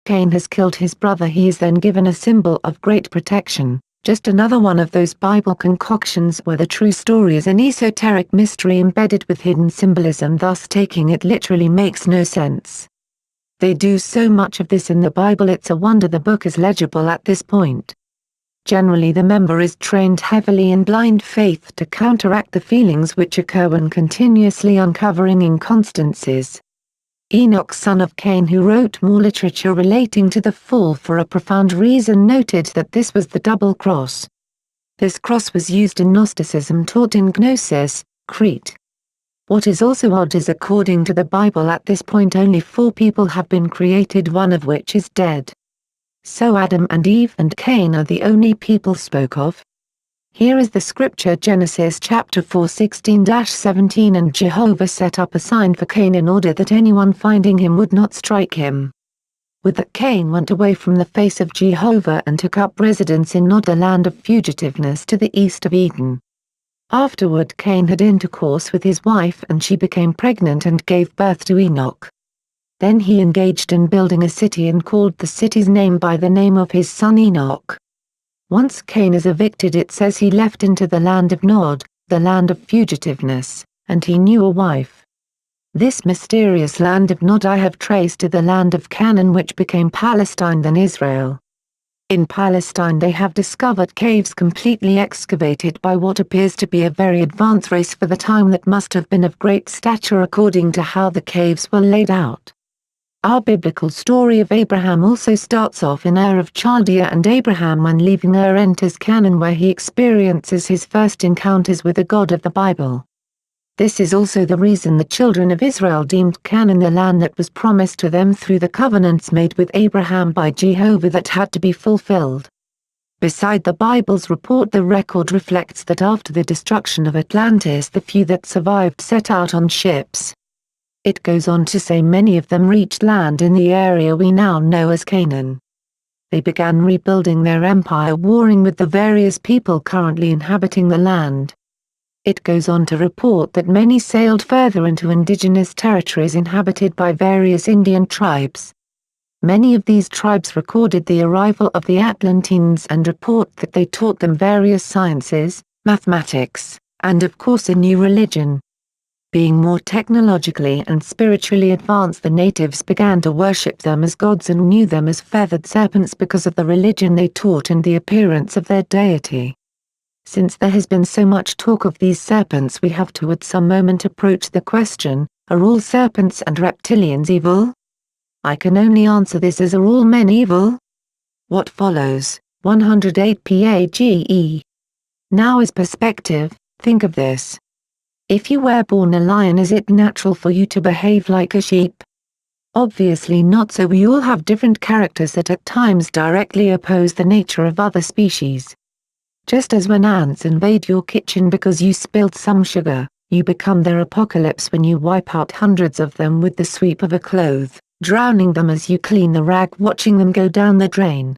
Cain has killed his brother, he is then given a symbol of great protection, just another one of those Bible concoctions where the true story is an esoteric mystery embedded with hidden symbolism, thus taking it literally makes no sense. They do so much of this in the Bible, it's a wonder the book is legible at this point. Generally the member is trained heavily in blind faith to counteract the feelings which occur when continuously uncovering inconstancies. Enoch, son of Cain, who wrote more literature relating to the fall for a profound reason, noted that this was the double cross. This cross was used in Gnosticism taught in Gnosis, Crete. What is also odd is according to the Bible at this point only 4 people have been created, one of which is dead. So Adam and Eve and Cain are the only people spoke of. Here is the scripture, Genesis chapter 4:16-17, and Jehovah set up a sign for Cain in order that anyone finding him would not strike him. With that Cain went away from the face of Jehovah and took up residence in Nod, the land of fugitiveness to the east of Eden. Afterward Cain had intercourse with his wife and she became pregnant and gave birth to Enoch. Then he engaged in building a city and called the city's name by the name of his son Enoch. Once Cain is evicted, it says he left into the land of Nod, the land of fugitiveness, and he knew a wife. This mysterious land of Nod I have traced to the land of Canaan, which became Palestine, then Israel. In Palestine they have discovered caves completely excavated by what appears to be a very advanced race for the time that must have been of great stature according to how the caves were laid out. Our biblical story of Abraham also starts off in Ur of Chaldea, and Abraham, when leaving Ur, enters Canaan, where he experiences his first encounters with the God of the Bible. This is also the reason the children of Israel deemed Canaan the land that was promised to them through the covenants made with Abraham by Jehovah that had to be fulfilled. Beside the Bible's report, the record reflects that after the destruction of Atlantis, the few that survived set out on ships. It goes on to say many of them reached land in the area we now know as Canaan. They began rebuilding their empire, warring with the various people currently inhabiting the land. It goes on to report that many sailed further into indigenous territories inhabited by various Indian tribes. Many of these tribes recorded the arrival of the Atlanteans and report that they taught them various sciences, mathematics, and of course a new religion. Being more technologically and spiritually advanced, the natives began to worship them as gods and knew them as feathered serpents because of the religion they taught and the appearance of their deity. Since there has been so much talk of these serpents, we have to at some moment approach the question, are all serpents and reptilians evil? I can only answer this as, are all men evil? What follows, 108 page. Now as perspective, think of this. If you were born a lion, is it natural for you to behave like a sheep? Obviously not, so we all have different characters that at times directly oppose the nature of other species. Just as when ants invade your kitchen because you spilled some sugar, you become their apocalypse when you wipe out hundreds of them with the sweep of a cloth, drowning them as you clean the rag, watching them go down the drain.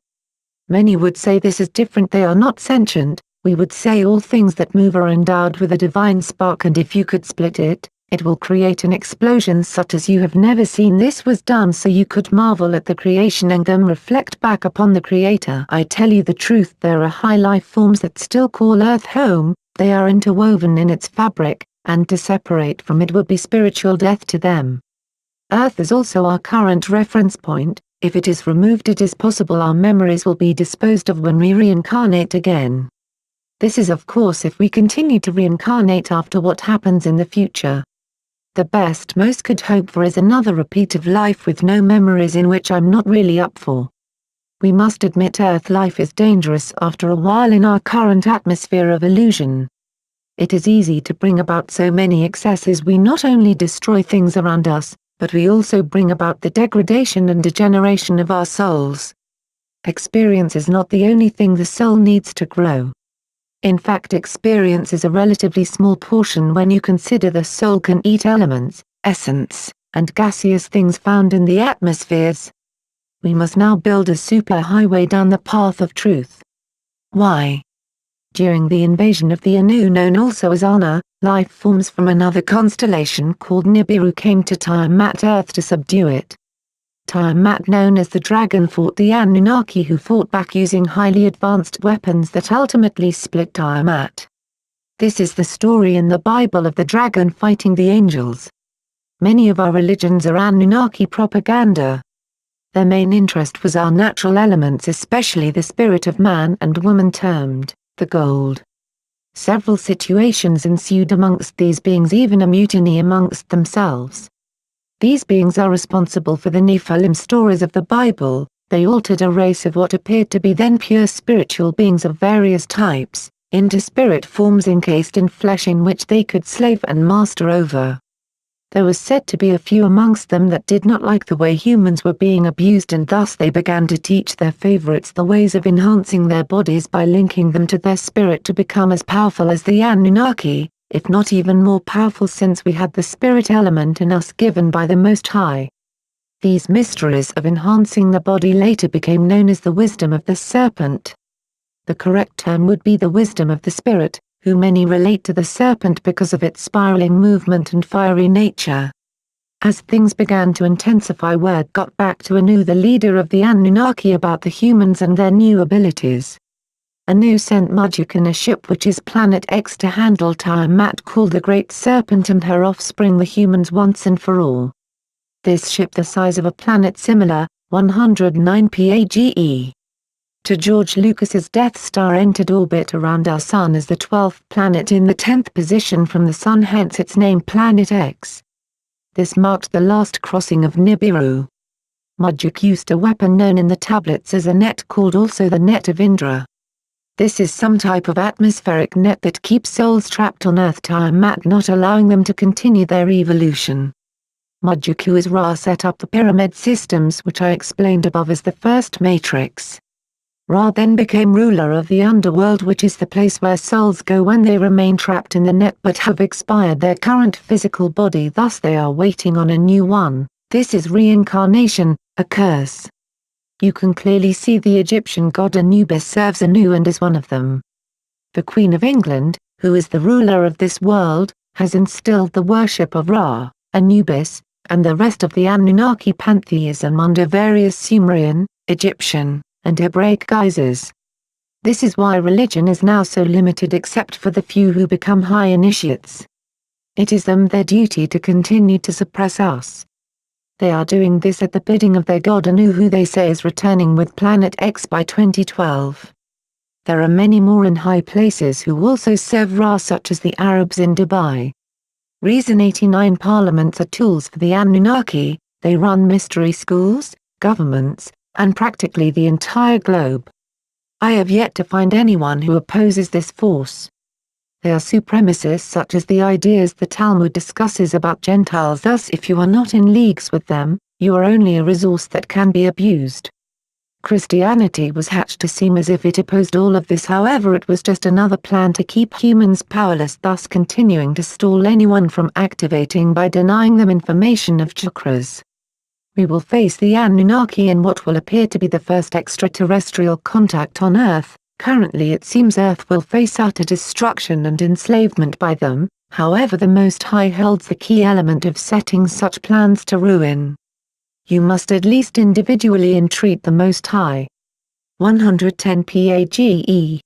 Many would say this is different, they are not sentient. We would say all things that move are endowed with a divine spark, and if you could split it, it will create an explosion such as you have never seen. This was done so you could marvel at the creation and then reflect back upon the Creator. I tell you the truth, there are high life forms that still call Earth home, they are interwoven in its fabric, and to separate from it would be spiritual death to them. Earth is also our current reference point. If it is removed, it is possible our memories will be disposed of when we reincarnate again. This is of course if we continue to reincarnate after what happens in the future. The best most could hope for is another repeat of life with no memories, in which I'm not really up for. We must admit Earth life is dangerous after a while in our current atmosphere of illusion. It is easy to bring about so many excesses. We not only destroy things around us, but we also bring about the degradation and degeneration of our souls. Experience is not the only thing the soul needs to grow. In fact, experience is a relatively small portion when you consider the soul can eat elements, essence, and gaseous things found in the atmospheres. We must now build a superhighway down the path of truth. Why? During the invasion of the Anu, known also as Ana, life forms from another constellation called Nibiru came to Tiamat Earth to subdue it. Tiamat, known as the Dragon, fought the Anunnaki, who fought back using highly advanced weapons that ultimately split Tiamat. This is the story in the Bible of the dragon fighting the angels. Many of our religions are Anunnaki propaganda. Their main interest was our natural elements, especially the spirit of man and woman termed the gold. Several situations ensued amongst these beings, even a mutiny amongst themselves. These beings are responsible for the Nephilim stories of the Bible. They altered a race of what appeared to be then pure spiritual beings of various types, into spirit forms encased in flesh in which they could slave and master over. There was said to be a few amongst them that did not like the way humans were being abused, and thus they began to teach their favorites the ways of enhancing their bodies by linking them to their spirit to become as powerful as the Anunnaki, if not even more powerful, since we had the spirit element in us given by the Most High. These mysteries of enhancing the body later became known as the wisdom of the serpent. The correct term would be the wisdom of the spirit, who many relate to the serpent because of its spiraling movement and fiery nature. As things began to intensify, word got back to Anu, the leader of the Anunnaki, about the humans and their new abilities. Anu sent Marduk in a ship, which is Planet X, to handle Tiamat, called the Great Serpent, and her offspring, the humans, once and for all. This ship, the size of a planet similar, 109 PAGE, to George Lucas's Death Star, entered orbit around our Sun as the 12th planet in the 10th position from the Sun, hence its name Planet X. This marked the last crossing of Nibiru. Marduk used a weapon known in the tablets as a net, called also the Net of Indra. This is some type of atmospheric net that keeps souls trapped on Earth, Tiamat, not allowing them to continue their evolution. Marduk, who is Ra, set up the pyramid systems which I explained above as the first matrix. Ra then became ruler of the underworld, which is the place where souls go when they remain trapped in the net but have expired their current physical body, thus they are waiting on a new one. This is reincarnation, a curse. You can clearly see the Egyptian god Anubis serves Anu and is one of them. The Queen of England, who is the ruler of this world, has instilled the worship of Ra, Anubis, and the rest of the Anunnaki pantheism under various Sumerian, Egyptian, and Hebraic guises. This is why religion is now so limited except for the few who become high initiates. It is their duty to continue to suppress us. They are doing this at the bidding of their god Anu, who they say is returning with Planet X by 2012. There are many more in high places who also serve Ra, such as the Arabs in Dubai. Reason 89 parliaments are tools for the Anunnaki. They run mystery schools, governments, and practically the entire globe. I have yet to find anyone who opposes this force. They are supremacists, such as the ideas the Talmud discusses about Gentiles. Thus, if you are not in leagues with them, you are only a resource that can be abused. Christianity was hatched to seem as if it opposed all of this, however it was just another plan to keep humans powerless, thus continuing to stall anyone from activating by denying them information of chakras. We will face the Anunnaki in what will appear to be the first extraterrestrial contact on Earth. Currently it seems Earth will face utter destruction and enslavement by them, however the Most High holds the key element of setting such plans to ruin. You must at least individually entreat the Most High. 110 PAGE.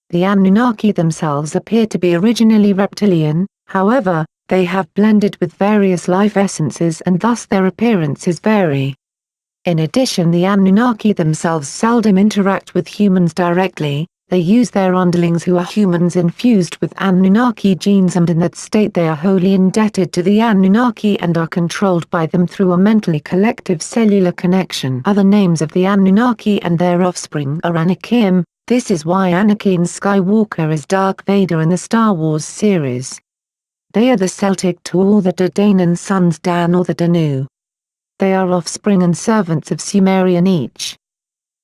The Anunnaki themselves appear to be originally reptilian, however, they have blended with various life essences and thus their appearances vary. In addition, the Anunnaki themselves seldom interact with humans directly. They use their underlings who are humans infused with Anunnaki genes, and in that state they are wholly indebted to the Anunnaki and are controlled by them through a mentally collective cellular connection. Other names of the Anunnaki and their offspring are Anakim. This is why Anakin Skywalker is Darth Vader in the Star Wars series. They are the Celtic to all the Danaan sons Dan or the Danu. They are offspring and servants of Sumerian each.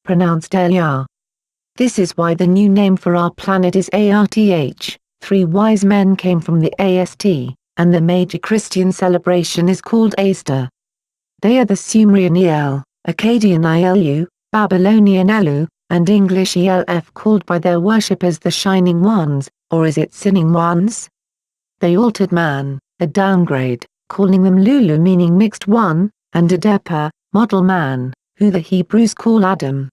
Pronounced Elia. This is why the new name for our planet is Arth. 3 wise men came from the Ast, and the major Christian celebration is called Easter. They are the Sumerian El, Akkadian Ilu, Babylonian Elu, and English Elf, called by their worshippers the Shining Ones, or is it Sinning Ones? They altered man, a downgrade, calling them Lulu meaning mixed one, and Adepa, model man, who the Hebrews call Adam,